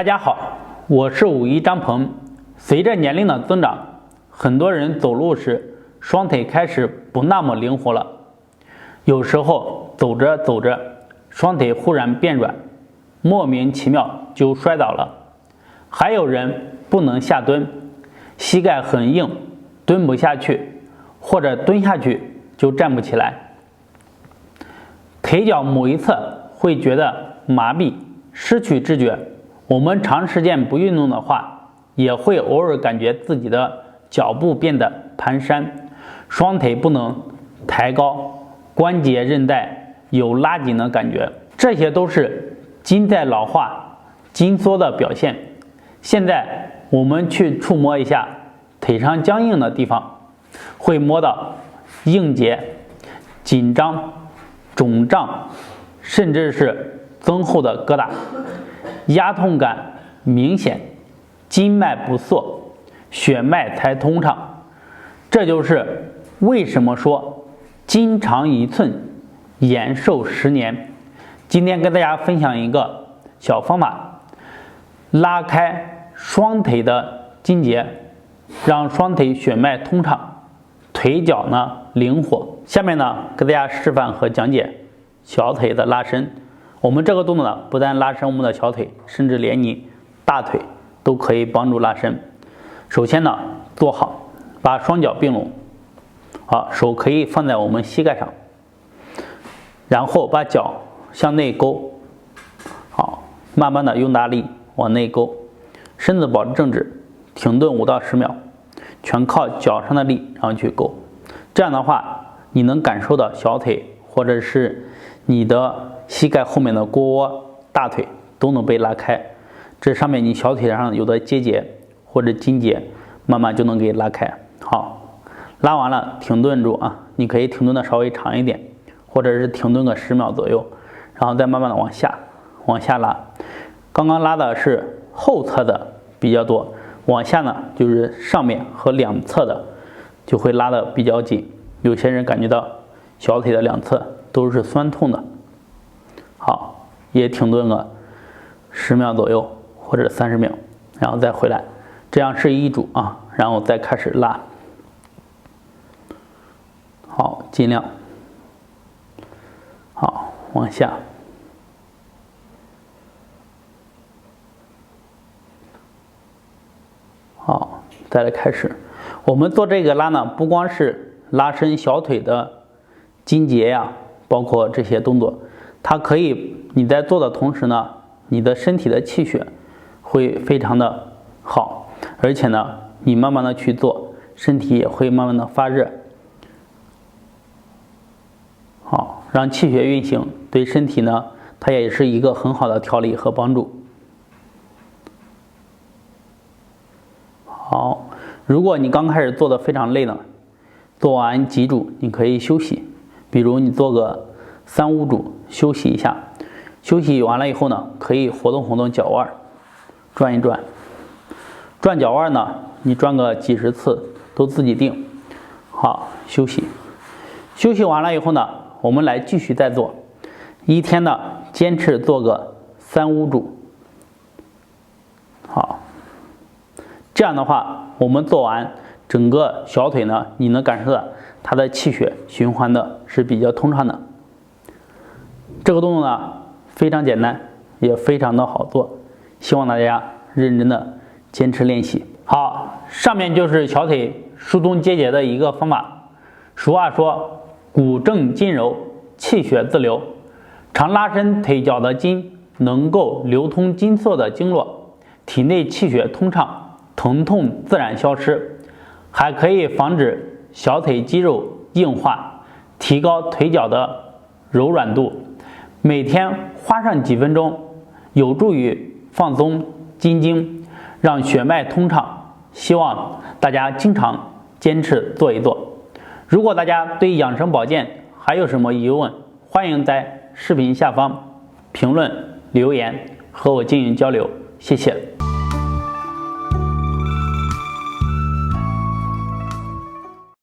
大家好，我是51张鹏。随着年龄的增长，很多人走路时双腿开始不那么灵活了，有时候走着走着，双腿忽然变软，莫名其妙就摔倒了。还有人不能下蹲，膝盖很硬，蹲不下去，或者蹲下去就站不起来。腿脚某一侧会觉得麻痹，失去知觉。我们长时间不运动的话，也会偶尔感觉自己的脚步变得蹒跚，双腿不能抬高，关节韧带有拉紧的感觉，这些都是筋在老化、筋缩的表现。现在我们去触摸一下腿上僵硬的地方，会摸到硬结、紧张、肿胀，甚至是增厚的疙瘩，压痛感明显，筋脉不缩，血脉才通畅。这就是为什么说筋长1寸，延寿10年。今天跟大家分享一个小方法，拉开双腿的筋结，让双腿血脉通畅，腿脚呢灵活。下面呢给大家示范和讲解小腿的拉伸。我们这个动作呢，不但拉伸我们的小腿，甚至连你大腿都可以帮助拉伸。首先呢，坐好，把双脚并拢，好，手可以放在我们膝盖上，然后把脚向内勾，好，慢慢的用大力往内勾，身子保持正直，停顿5到10秒，全靠脚上的力然后去勾。这样的话，你能感受到小腿或者是你的膝盖后面的腘窝、大腿都能被拉开，这上面你小腿上有的结节或者筋结，慢慢就能给拉开。好，拉完了停顿住啊，你可以停顿的稍微长一点，或者是停顿个10秒左右，然后再慢慢的往下拉。刚刚拉的是后侧的比较多，往下呢就是上面和两侧的就会拉的比较紧，有些人感觉到小腿的两侧都是酸痛的。好，也停顿个10秒左右或者30秒，然后再回来，这样是一组啊，然后再开始拉。好，尽量好往下，好，再来开始。我们做这个拉呢，不光是拉伸小腿的筋结呀，包括这些动作，它可以你在做的同时呢，你的身体的气血会非常的好，而且呢，你慢慢的去做，身体也会慢慢的发热。好，让气血运行，对身体呢，它也是一个很好的调理和帮助。好，如果你刚开始做的非常累呢，做完几组你可以休息，比如你做个3、5组休息一下，休息完了以后呢，可以活动活动脚腕，转一转。转脚腕呢，你转个几十次都自己定。好，休息。休息完了以后呢，我们来继续再做。一天呢，坚持做个3、5组。好，这样的话，我们做完整个小腿呢，你能感受到它的气血循环的是比较通畅的。这个动作呢非常简单，也非常的好做，希望大家认真的坚持练习。好，上面就是小腿疏通结节的一个方法。俗话说，骨正筋柔，气血自流。常拉伸腿脚的筋，能够流通筋络的经络，体内气血通畅，疼痛自然消失，还可以防止小腿肌肉硬化，提高腿脚的柔软度。每天花上几分钟，有助于放松筋经，让血脉通畅。希望大家经常坚持做一做。如果大家对养生保健还有什么疑问，欢迎在视频下方评论留言和我进行交流。谢谢。